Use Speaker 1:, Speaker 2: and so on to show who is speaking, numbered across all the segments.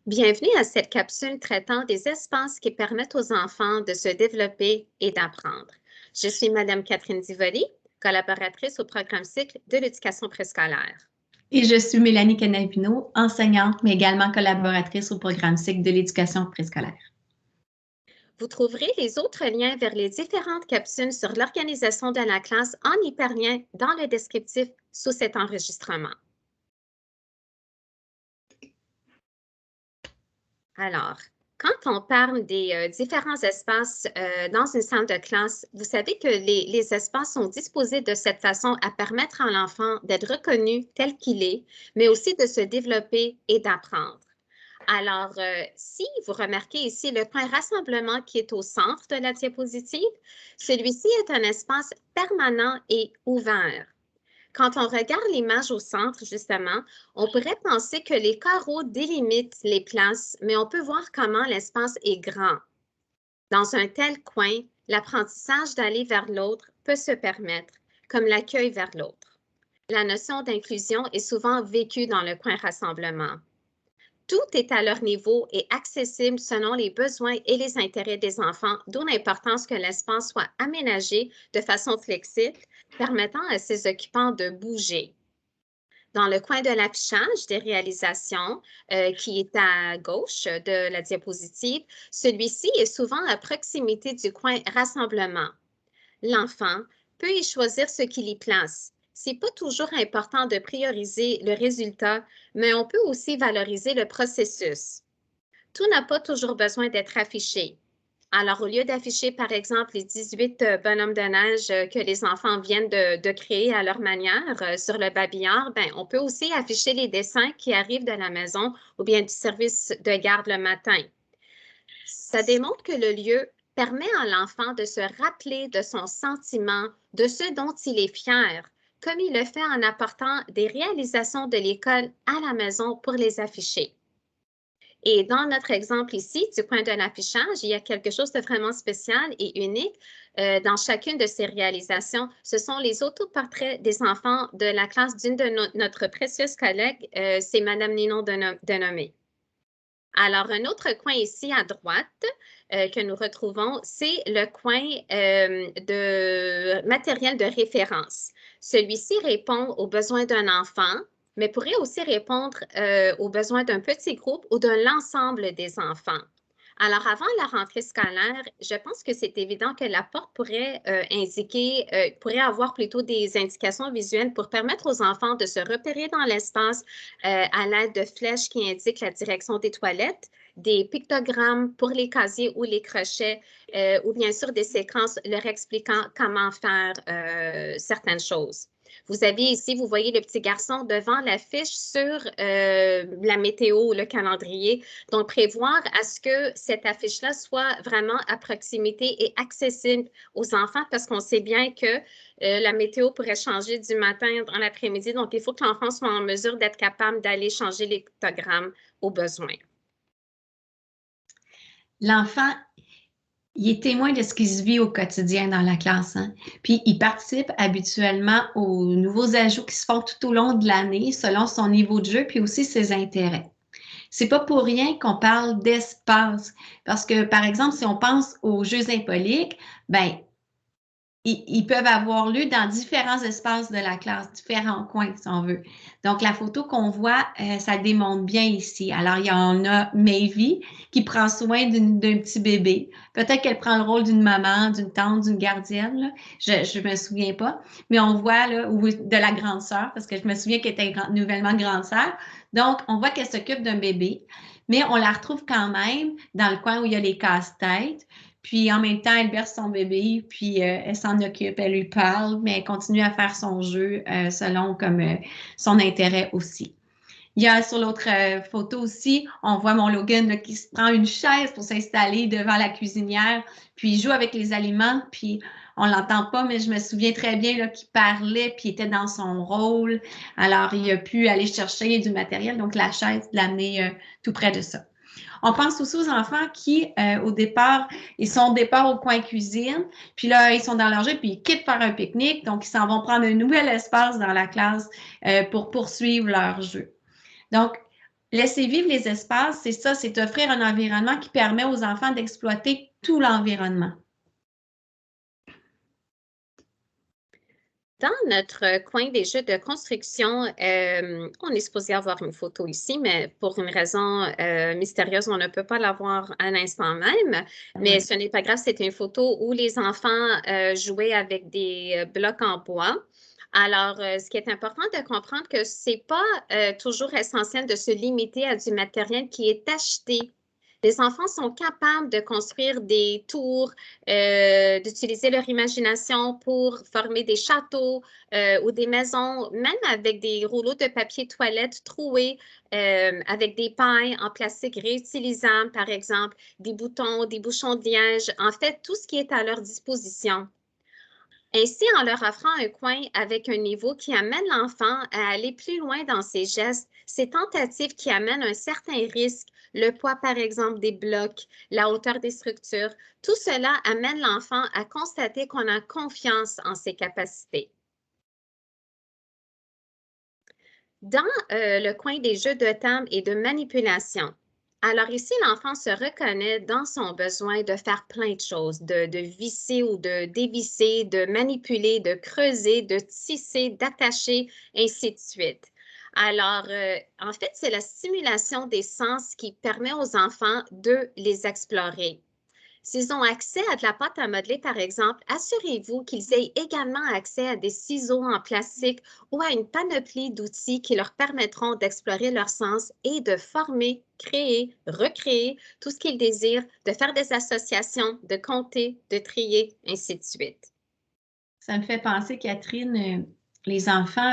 Speaker 1: Bienvenue à cette capsule traitant des espaces qui permettent aux enfants de se développer et d'apprendre. Je suis Madame Catherine Divoli, collaboratrice au programme cycle de l'éducation préscolaire.
Speaker 2: Et je suis Mélanie Canavino, enseignante, mais également collaboratrice au programme cycle de l'éducation préscolaire.
Speaker 1: Vous trouverez les autres liens vers les différentes capsules sur l'organisation de la classe en hyperlien dans le descriptif sous cet enregistrement. Alors, quand on parle des différents espaces dans une salle de classe, vous savez que les espaces sont disposés de cette façon à permettre à l'enfant d'être reconnu tel qu'il est, mais aussi de se développer et d'apprendre. Alors, si vous remarquez ici le point rassemblement qui est au centre de la diapositive, celui-ci est un espace permanent et ouvert. Quand on regarde l'image au centre, justement, on pourrait penser que les carreaux délimitent les places, mais on peut voir comment l'espace est grand. Dans un tel coin, l'apprentissage d'aller vers l'autre peut se permettre, comme l'accueil vers l'autre. La notion d'inclusion est souvent vécue dans le coin rassemblement. Tout est à leur niveau et accessible selon les besoins et les intérêts des enfants, d'où l'importance que l'espace soit aménagé de façon flexible, permettant à ses occupants de bouger. Dans le coin de l'affichage des réalisations, qui est à gauche de la diapositive, celui-ci est souvent à proximité du coin rassemblement. L'enfant peut y choisir ce qu'il y place. C'est pas toujours important de prioriser le résultat, mais on peut aussi valoriser le processus. Tout n'a pas toujours besoin d'être affiché. Alors, au lieu d'afficher, par exemple, les 18 bonhommes de neige que les enfants viennent de créer à leur manière sur le babillard, ben, on peut aussi afficher les dessins qui arrivent de la maison ou bien du service de garde le matin. Ça démontre que le lieu permet à l'enfant de se rappeler de son sentiment, de ce dont il est fier, comme il le fait en apportant des réalisations de l'école à la maison pour les afficher. Et dans notre exemple ici, du coin de l'affichage, il y a quelque chose de vraiment spécial et unique dans chacune de ces réalisations. Ce sont les autoportraits des enfants de la classe d'une de notre précieuse collègue, c'est Madame Ninon Denomé. Alors, un autre coin ici à droite que nous retrouvons, c'est le coin de matériel de référence. Celui-ci répond aux besoins d'un enfant, mais pourrait aussi répondre aux besoins d'un petit groupe ou de l'ensemble des enfants. Alors, avant la rentrée scolaire, je pense que c'est évident que la porte pourrait pourrait avoir plutôt des indications visuelles pour permettre aux enfants de se repérer dans l'espace à l'aide de flèches qui indiquent la direction des toilettes, des pictogrammes pour les casiers ou les crochets, ou bien sûr des séquences leur expliquant comment faire certaines choses. Vous avez ici, vous voyez le petit garçon devant l'affiche sur la météo ou le calendrier. Donc, prévoir à ce que cette affiche-là soit vraiment à proximité et accessible aux enfants parce qu'on sait bien que la météo pourrait changer du matin dans l'après-midi. Donc, il faut que l'enfant soit en mesure d'être capable d'aller changer les pictogrammes au besoin.
Speaker 2: L'enfant, il est témoin de ce qui se vit au quotidien dans la classe, hein? Puis il participe habituellement aux nouveaux ajouts qui se font tout au long de l'année selon son niveau de jeu puis aussi ses intérêts. C'est pas pour rien qu'on parle d'espace parce que, par exemple, si on pense aux Jeux impoliques, ben ils peuvent avoir lieu dans différents espaces de la classe, différents coins, si on veut. Donc, la photo qu'on voit, ça démontre bien ici. Alors, il y en a Mayvie qui prend soin d'un petit bébé. Peut-être qu'elle prend le rôle d'une maman, d'une tante, d'une gardienne. Là. Je me souviens pas. Mais on voit, là, ou de la grande sœur, parce que je me souviens qu'elle était nouvellement grande sœur. Donc, on voit qu'elle s'occupe d'un bébé, mais on la retrouve quand même dans le coin où il y a les casse-têtes. Puis en même temps, elle berce son bébé, puis elle s'en occupe, elle lui parle, mais elle continue à faire son jeu selon comme son intérêt aussi. Il y a sur l'autre photo aussi, on voit mon Logan là, qui se prend une chaise pour s'installer devant la cuisinière, puis il joue avec les aliments, puis on l'entend pas, mais je me souviens très bien là, qu'il parlait, puis il était dans son rôle. Alors, il a pu aller chercher du matériel, donc la chaise, l'amener tout près de ça. On pense aussi aux enfants qui, au départ, ils sont au départ au coin cuisine, puis là, ils sont dans leur jeu, puis ils quittent faire un pique-nique, donc ils s'en vont prendre un nouvel espace dans la classe pour poursuivre leur jeu. Donc, laisser vivre les espaces, c'est ça, c'est offrir un environnement qui permet aux enfants d'exploiter tout l'environnement.
Speaker 1: Dans notre coin des jeux de construction, on est supposé avoir une photo ici, mais pour une raison mystérieuse, on ne peut pas l'avoir à l'instant même. Mais ce n'est pas grave, c'est une photo où les enfants jouaient avec des blocs en bois. Alors, ce qui est important de comprendre que c'est pas toujours essentiel de se limiter à du matériel qui est acheté. Les enfants sont capables de construire des tours, d'utiliser leur imagination pour former des châteaux ou des maisons, même avec des rouleaux de papier toilette troués, avec des pailles en plastique réutilisables, par exemple, des boutons, des bouchons de liège, en fait, tout ce qui est à leur disposition. Ainsi, en leur offrant un coin avec un niveau qui amène l'enfant à aller plus loin dans ses gestes, ces tentatives qui amènent un certain risque, le poids par exemple des blocs, la hauteur des structures, tout cela amène l'enfant à constater qu'on a confiance en ses capacités. Dans le coin des jeux de table et de manipulation, alors ici, l'enfant se reconnaît dans son besoin de faire plein de choses, de visser ou de dévisser, de manipuler, de creuser, de tisser, d'attacher, ainsi de suite. Alors, en fait, c'est la stimulation des sens qui permet aux enfants de les explorer. S'ils ont accès à de la pâte à modeler, par exemple, assurez-vous qu'ils aient également accès à des ciseaux en plastique ou à une panoplie d'outils qui leur permettront d'explorer leurs sens et de former, créer, recréer tout ce qu'ils désirent, de faire des associations, de compter, de trier, ainsi de suite.
Speaker 2: Ça me fait penser, Catherine, les enfants,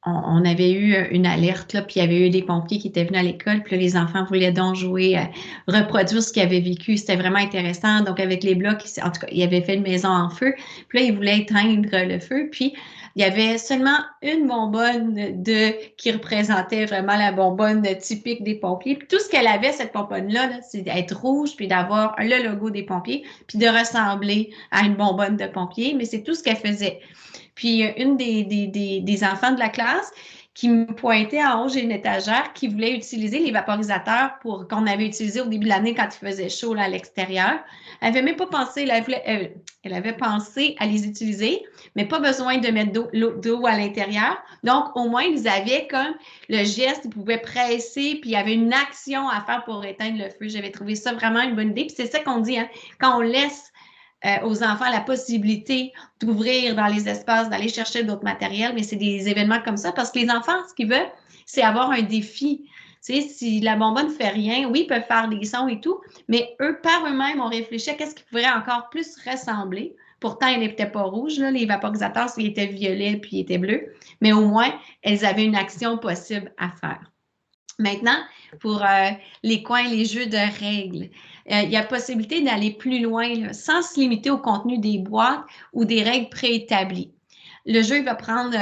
Speaker 2: on avait eu une alerte, là, puis il y avait eu des pompiers qui étaient venus à l'école, puis là, les enfants voulaient donc jouer, reproduire ce qu'ils avaient vécu. C'était vraiment intéressant. Donc, avec les blocs, en tout cas, ils avaient fait une maison en feu, puis là, ils voulaient éteindre le feu, puis il y avait seulement une bonbonne qui représentait vraiment la bonbonne typique des pompiers. Puis tout ce qu'elle avait, cette bonbonne-là, -là, c'est d'être rouge, puis d'avoir le logo des pompiers, puis de ressembler à une bonbonne de pompier, mais c'est tout ce qu'elle faisait. Puis une des enfants de la classe qui me pointait en haut, j'ai une étagère, qui voulait utiliser les vaporisateurs qu'on avait utilisés au début de l'année quand il faisait chaud là, à l'extérieur. Elle n'avait même pas pensé, elle avait pensé à les utiliser, mais pas besoin de mettre d'eau à l'intérieur. Donc, au moins, ils avaient comme le geste, ils pouvaient presser, puis il y avait une action à faire pour éteindre le feu. J'avais trouvé ça vraiment une bonne idée. Puis c'est ça qu'on dit, hein, quand on laisse aux enfants la possibilité d'ouvrir dans les espaces, d'aller chercher d'autres matériels, mais c'est des événements comme ça parce que les enfants, ce qu'ils veulent, c'est avoir un défi. Tu sais, si la bonbonne ne fait rien, oui, ils peuvent faire des sons et tout, mais eux, par eux-mêmes, ont réfléchi à qu'est-ce qui pourrait encore plus ressembler. Pourtant, ils n'étaient pas rouges, là, les vaporisateurs, ils étaient violets puis ils étaient bleus, mais au moins, elles avaient une action possible à faire. Maintenant, pour les coins, les jeux de règles, il y a possibilité d'aller plus loin là, sans se limiter au contenu des boîtes ou des règles préétablies. Le jeu va prendre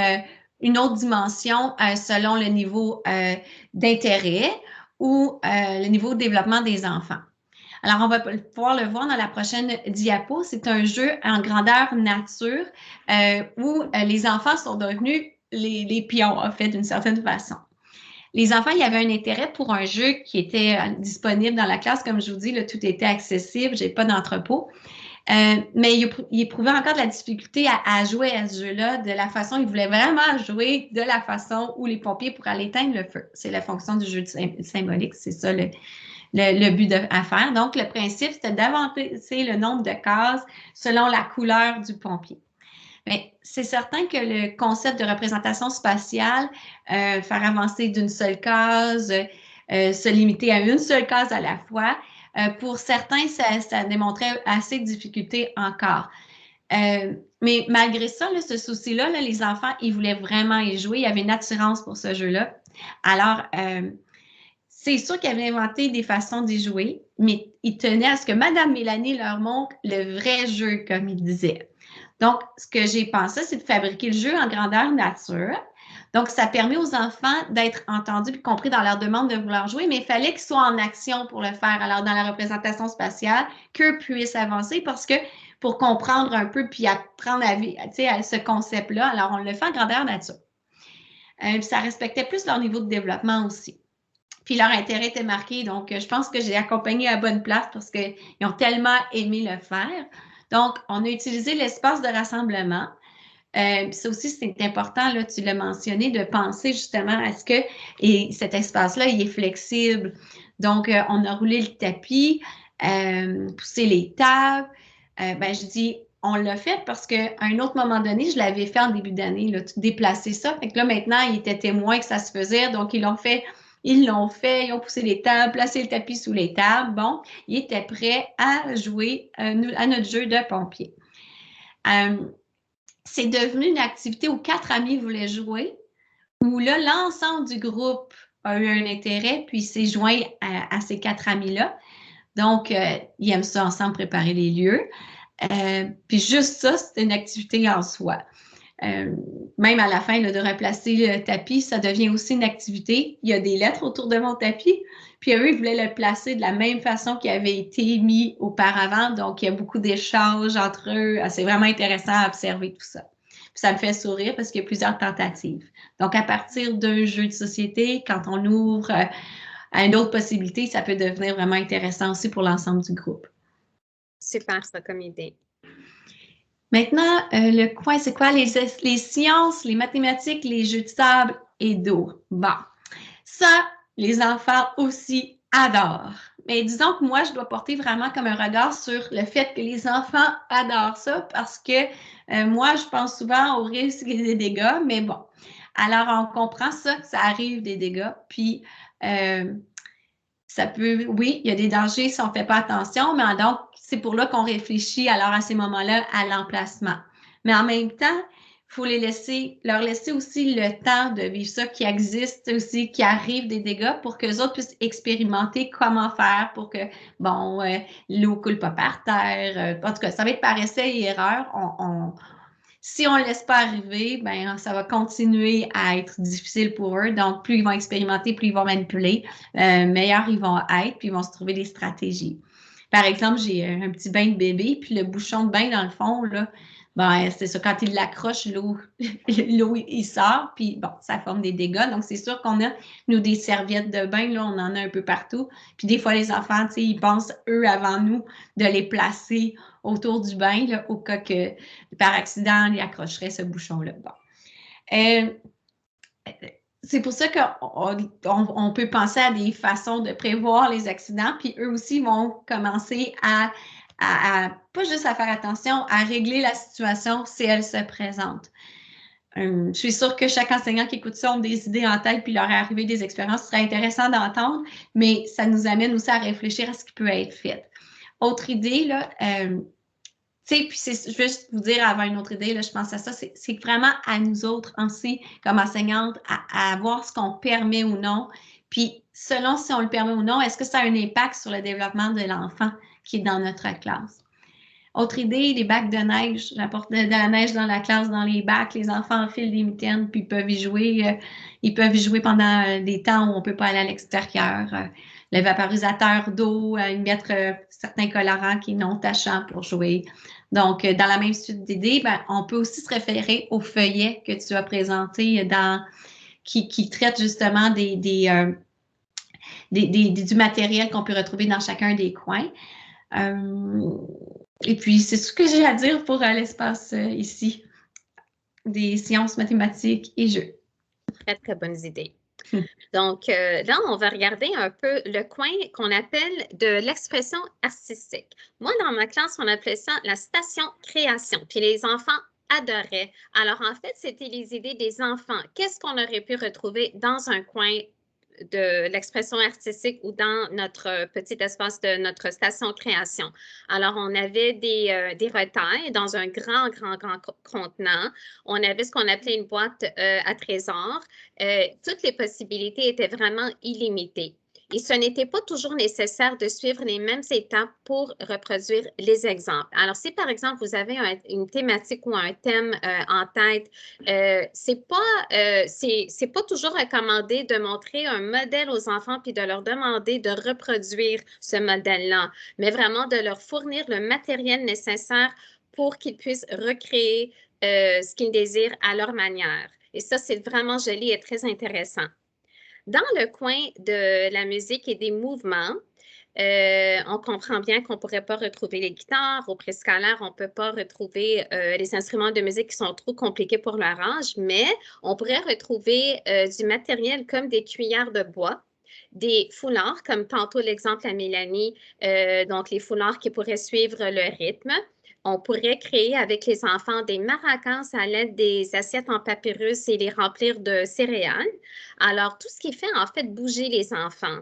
Speaker 2: une autre dimension selon le niveau d'intérêt ou le niveau de développement des enfants. Alors, on va pouvoir le voir dans la prochaine diapo. C'est un jeu en grandeur nature où les enfants sont devenus les pions, en fait, d'une certaine façon. Les enfants, il y avait un intérêt pour un jeu qui était disponible dans la classe. Comme je vous dis, là, tout était accessible, j'ai pas d'entrepôt. Mais il éprouvait encore de la difficulté à jouer à ce jeu-là de la façon, il voulait vraiment jouer de la façon où les pompiers pourraient aller éteindre le feu. C'est la fonction du jeu symbolique, c'est ça le but à faire. Donc, le principe, c'était d'avancer le nombre de cases selon la couleur du pompier. Mais c'est certain que le concept de représentation spatiale, faire avancer d'une seule case, se limiter à une seule case à la fois, pour certains, ça démontrait assez de difficultés encore. Mais malgré ça, là, ce souci-là, là, les enfants, ils voulaient vraiment y jouer. Il y avait une attirance pour ce jeu-là. Alors, c'est sûr qu'ils avaient inventé des façons d'y jouer, mais ils tenaient à ce que Mme Mélanie leur montre le vrai jeu, comme ils disaient. Donc, ce que j'ai pensé, c'est de fabriquer le jeu en grandeur nature. Donc, ça permet aux enfants d'être entendus et compris dans leur demande de vouloir jouer, mais il fallait qu'ils soient en action pour le faire. Alors, dans la représentation spatiale, qu'eux puissent avancer parce que pour comprendre un peu puis apprendre à ce concept-là, alors on le fait en grandeur nature. Ça respectait plus leur niveau de développement aussi. Puis leur intérêt était marqué. Donc, je pense que j'ai accompagné à la bonne place parce qu'ils ont tellement aimé le faire. Donc, on a utilisé l'espace de rassemblement. Ça aussi, c'est important, là, tu l'as mentionné, de penser justement à ce que cet espace-là, il est flexible. Donc, on a roulé le tapis, poussé les tables. Je dis, on l'a fait parce qu'à un autre moment donné, je l'avais fait en début d'année, là, déplacer ça. Fait que là, maintenant, ils étaient témoins que ça se faisait. Donc, ils l'ont fait, ils ont poussé les tables, placé le tapis sous les tables. Bon, ils étaient prêts à jouer à notre jeu de pompier. C'est devenu une activité où 4 amis voulaient jouer, où là, l'ensemble du groupe a eu un intérêt, puis s'est joint à ces 4 amis-là. Donc, ils aiment ça ensemble, préparer les lieux. Puis juste ça, c'est une activité en soi. Même à la fin là, de replacer le tapis, ça devient aussi une activité. Il y a des lettres autour de mon tapis, puis eux, ils voulaient le placer de la même façon qu'il avait été mis auparavant. Donc, il y a beaucoup d'échanges entre eux. C'est vraiment intéressant à observer tout ça. Puis ça me fait sourire parce qu'il y a plusieurs tentatives. Donc, à partir d'un jeu de société, quand on ouvre à une autre possibilité, ça peut devenir vraiment intéressant aussi pour l'ensemble du groupe.
Speaker 1: Super, ça, comme idée.
Speaker 2: Maintenant, le coin, c'est quoi? Les sciences, les mathématiques, les jeux de table et d'eau. Bon, ça, les enfants aussi adorent. Mais disons que moi, je dois porter vraiment comme un regard sur le fait que les enfants adorent ça parce que moi, je pense souvent au risque des dégâts, mais bon. Alors, on comprend ça, que ça arrive des dégâts, puis ça peut, oui, il y a des dangers si on ne fait pas attention, mais donc, c'est pour là qu'on réfléchit alors à ces moments-là à l'emplacement. Mais en même temps, il faut leur laisser aussi le temps de vivre ça, qu'il existe aussi, qu'il arrive des dégâts pour que les autres puissent expérimenter comment faire pour que, bon, l'eau ne coule pas par terre. En tout cas, ça va être par essai et erreur. Si on ne le laisse pas arriver, ben, ça va continuer à être difficile pour eux. Donc, plus ils vont expérimenter, plus ils vont manipuler, meilleurs ils vont être, puis ils vont se trouver des stratégies. Par exemple, j'ai un petit bain de bébé, puis le bouchon de bain, dans le fond, là, ben, c'est ça, quand il l'accroche, l'eau, il sort, puis bon, ça forme des dégâts. Donc, c'est sûr qu'on a, nous, des serviettes de bain, là, on en a un peu partout. Puis des fois, les enfants, tu sais, ils pensent, eux, avant nous, de les placer autour du bain, là, au cas que, par accident, ils accrocheraient ce bouchon-là. Bon. C'est pour ça qu'on peut penser à des façons de prévoir les accidents, puis eux aussi vont commencer à pas juste à faire attention, à régler la situation si elle se présente. Je suis sûre que chaque enseignant qui écoute ça a des idées en tête, puis leur est arrivé des expériences, ce serait intéressant d'entendre, mais ça nous amène aussi à réfléchir à ce qui peut être fait. Autre idée, là, puis je vais juste vous dire avant une autre idée, là, je pense à ça, c'est vraiment à nous autres aussi, comme enseignantes, à voir ce qu'on permet ou non. Puis, selon si on le permet ou non, est-ce que ça a un impact sur le développement de l'enfant qui est dans notre classe? Autre idée, les bacs de neige. J'apporte de la neige dans la classe, dans les bacs. Les enfants enfilent des mitaines, puis ils peuvent y jouer. Ils peuvent y jouer pendant des temps où on ne peut pas aller à l'extérieur. Le vaporisateur d'eau, mettre certains colorants qui sont non tachants pour jouer. Donc, dans la même suite d'idées, on peut aussi se référer au feuillet que tu as présenté qui traite justement du matériel qu'on peut retrouver dans chacun des coins. Et puis, c'est ce que j'ai à dire pour l'espace ici, des sciences, mathématiques et jeux.
Speaker 1: Très, très bonnes idées. Donc, là, on va regarder un peu le coin qu'on appelle de l'expression artistique. Moi, dans ma classe, on appelait ça la station création. Puis les enfants adoraient. Alors, en fait, c'était les idées des enfants. Qu'est-ce qu'on aurait pu retrouver dans un coin de l'expression artistique ou dans notre petit espace de notre station création. Alors, on avait des retailles dans un grand contenant. On avait ce qu'on appelait une boîte à trésors. Toutes les possibilités étaient vraiment illimitées. Et ce n'était pas toujours nécessaire de suivre les mêmes étapes pour reproduire les exemples. Alors, si par exemple, vous avez une thématique ou un thème en tête, c'est pas toujours recommandé de montrer un modèle aux enfants puis de leur demander de reproduire ce modèle-là, mais vraiment de leur fournir le matériel nécessaire pour qu'ils puissent recréer ce qu'ils désirent à leur manière. Et ça, c'est vraiment joli et très intéressant. Dans le coin de la musique et des mouvements, on comprend bien qu'on ne pourrait pas retrouver les guitares. Au préscolaire, on ne peut pas retrouver les instruments de musique qui sont trop compliqués pour leur âge, mais on pourrait retrouver du matériel comme des cuillères de bois, des foulards, comme tantôt l'exemple à Mélanie, donc les foulards qui pourraient suivre le rythme. On pourrait créer avec les enfants des maracas à l'aide des assiettes en papyrus et les remplir de céréales. Alors, tout ce qui fait en fait bouger les enfants.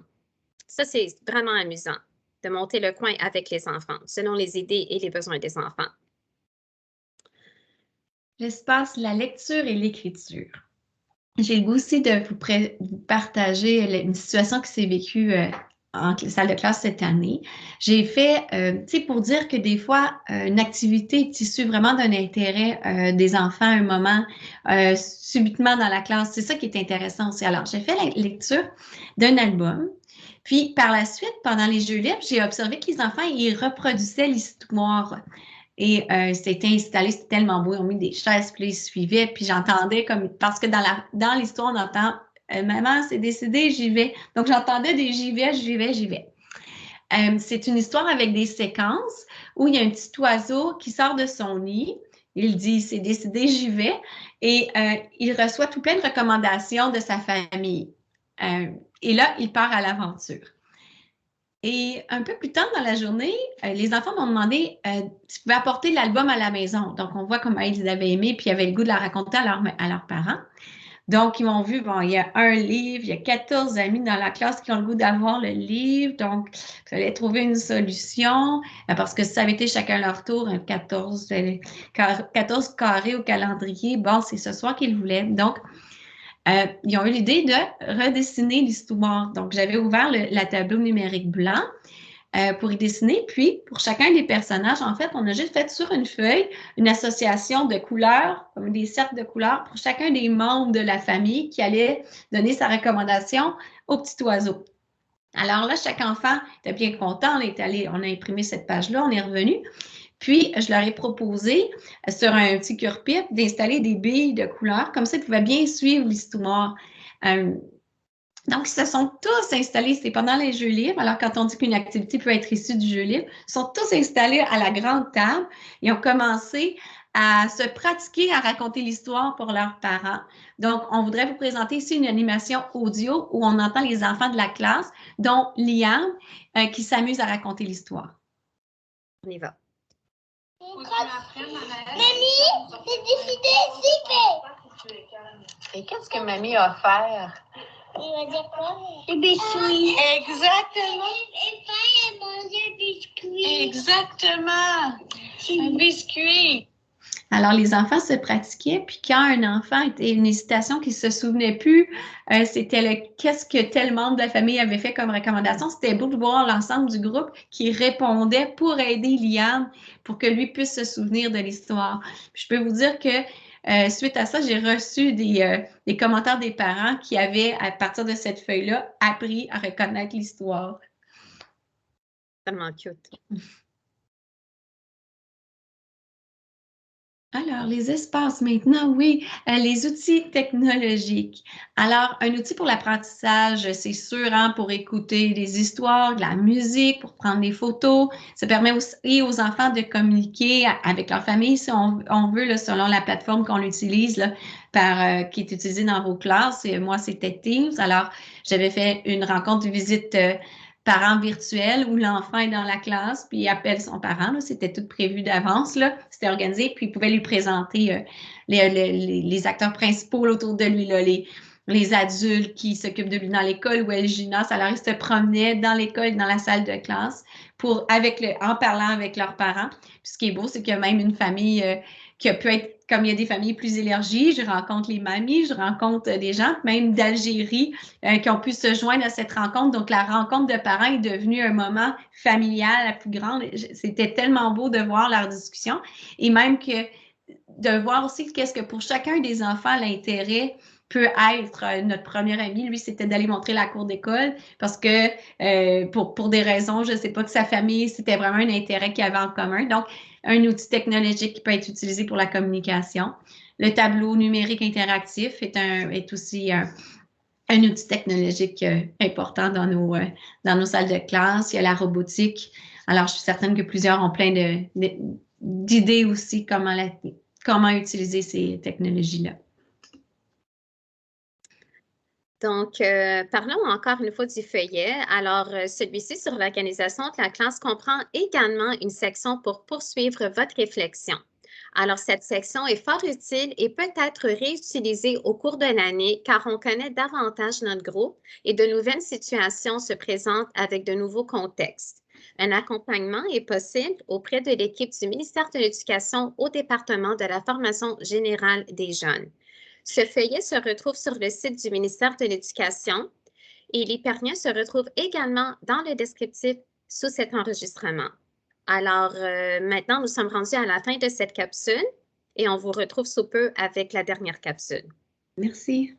Speaker 1: Ça, c'est vraiment amusant de monter le coin avec les enfants, selon les idées et les besoins des enfants.
Speaker 2: L'espace, la lecture et l'écriture. J'ai le goût aussi de vous partager une situation qui s'est vécue en salle de classe cette année. J'ai fait, tu sais, pour dire que des fois, une activité est issue vraiment d'un intérêt des enfants à un moment, subitement dans la classe. C'est ça qui est intéressant aussi. Alors, j'ai fait la lecture d'un album. Puis, par la suite, pendant les jeux libres, j'ai observé que les enfants, ils reproduisaient l'histoire. Et c'était installé, c'était tellement beau. Ils ont mis des chaises, puis ils suivaient. Puis j'entendais comme. Parce que dans l'histoire, on entend Maman, c'est décidé, j'y vais. Donc j'entendais des j'y vais, j'y vais, j'y vais. C'est une histoire avec des séquences où il y a un petit oiseau qui sort de son nid. Il dit c'est décidé, j'y vais. Et il reçoit tout plein de recommandations de sa famille. Et là, il part à l'aventure. Et un peu plus tard dans la journée, les enfants m'ont demandé s'ils pouvaient apporter l'album à la maison. Donc, on voit comment ils avaient aimé, puis ils avaient le goût de la raconter à leurs parents. Donc, ils m'ont vu, bon, il y a un livre, il y a 14 amis dans la classe qui ont le goût d'avoir le livre. Donc, il fallait trouver une solution parce que ça avait été chacun leur tour, 14 carrés au calendrier. Bon, c'est ce soir qu'ils voulaient. Donc, ils ont eu l'idée de redessiner l'histoire. Donc, j'avais ouvert la tableau numérique blanc pour y dessiner. Puis, pour chacun des personnages, en fait, on a juste fait sur une feuille une association de couleurs, comme des cercles de couleurs pour chacun des membres de la famille qui allait donner sa recommandation au petit oiseau. Alors là, chaque enfant était bien content. On a imprimé cette page-là, on est revenu. Puis, je leur ai proposé sur un petit cure-pipe d'installer des billes de couleur. Comme ça, ils pouvaient bien suivre l'histoire. Donc, ils se sont tous installés, c'est pendant les jeux libres. Alors, quand on dit qu'une activité peut être issue du jeu libre, ils sont tous installés à la grande table et ont commencé à se pratiquer à raconter l'histoire pour leurs parents. Donc, on voudrait vous présenter ici une animation audio où on entend les enfants de la classe, dont Liam, qui s'amuse à raconter l'histoire.
Speaker 1: On y va.
Speaker 3: Mamie, j'ai décidé d'y faire.
Speaker 4: Et qu'est-ce que mamie a offert?
Speaker 3: Il va dire quoi? Des biscuits.
Speaker 4: Exactement.
Speaker 3: Et pas manger un biscuit.
Speaker 4: Exactement. Un biscuit.
Speaker 2: Alors, les enfants se pratiquaient, puis quand un enfant était une hésitation qui ne se souvenait plus, c'était qu'est-ce que tel membre de la famille avait fait comme recommandation. C'était beau de voir l'ensemble du groupe qui répondait pour aider Liam, pour que lui puisse se souvenir de l'histoire. Je peux vous dire que suite à ça, j'ai reçu des commentaires des parents qui avaient, à partir de cette feuille-là, appris à reconnaître l'histoire.
Speaker 1: Tellement cute.
Speaker 2: Alors, les espaces maintenant, oui, les outils technologiques. Alors, un outil pour l'apprentissage, c'est sûr, hein, pour écouter des histoires, de la musique, pour prendre des photos. Ça permet aussi aux enfants de communiquer avec leur famille, si on veut, là, selon la plateforme qu'on utilise, là, qui est utilisée dans vos classes. Et moi, c'était Teams. Alors, j'avais fait une rencontre de visite parents virtuels où l'enfant est dans la classe, puis il appelle son parent. C'était tout prévu d'avance. C'était organisé, puis il pouvait lui présenter les acteurs principaux autour de lui, là, les adultes qui s'occupent de lui dans l'école ou elle gymnase. Alors, ils se promenaient dans l'école, dans la salle de classe, en parlant avec leurs parents. Puis ce qui est beau, c'est qu'il y a même une famille qui peut être, comme il y a des familles plus élargies, je rencontre les mamies, je rencontre des gens, même d'Algérie, qui ont pu se joindre à cette rencontre. Donc, la rencontre de parents est devenue un moment familial la plus grande. C'était tellement beau de voir leur discussion et même que de voir aussi qu'est-ce que pour chacun des enfants, l'intérêt peut être. Notre premier ami, lui, c'était d'aller montrer la cour d'école parce que pour des raisons, je ne sais pas, que sa famille, c'était vraiment un intérêt qu'il avait en commun. Donc, un outil technologique qui peut être utilisé pour la communication. Le tableau numérique interactif est aussi un outil technologique important dans nos salles de classe. Il y a la robotique. Alors, je suis certaine que plusieurs ont plein d'idées aussi comment utiliser ces technologies-là.
Speaker 1: Donc, parlons encore une fois du feuillet. Alors, celui-ci sur l'organisation de la classe comprend également une section pour poursuivre votre réflexion. Alors, cette section est fort utile et peut être réutilisée au cours de l'année car on connaît davantage notre groupe et de nouvelles situations se présentent avec de nouveaux contextes. Un accompagnement est possible auprès de l'équipe du ministère de l'Éducation au département de la formation générale des jeunes. Ce feuillet se retrouve sur le site du ministère de l'Éducation et l'hyperlien se retrouve également dans le descriptif sous cet enregistrement. Alors, maintenant, nous sommes rendus à la fin de cette capsule et on vous retrouve sous peu avec la dernière capsule.
Speaker 2: Merci.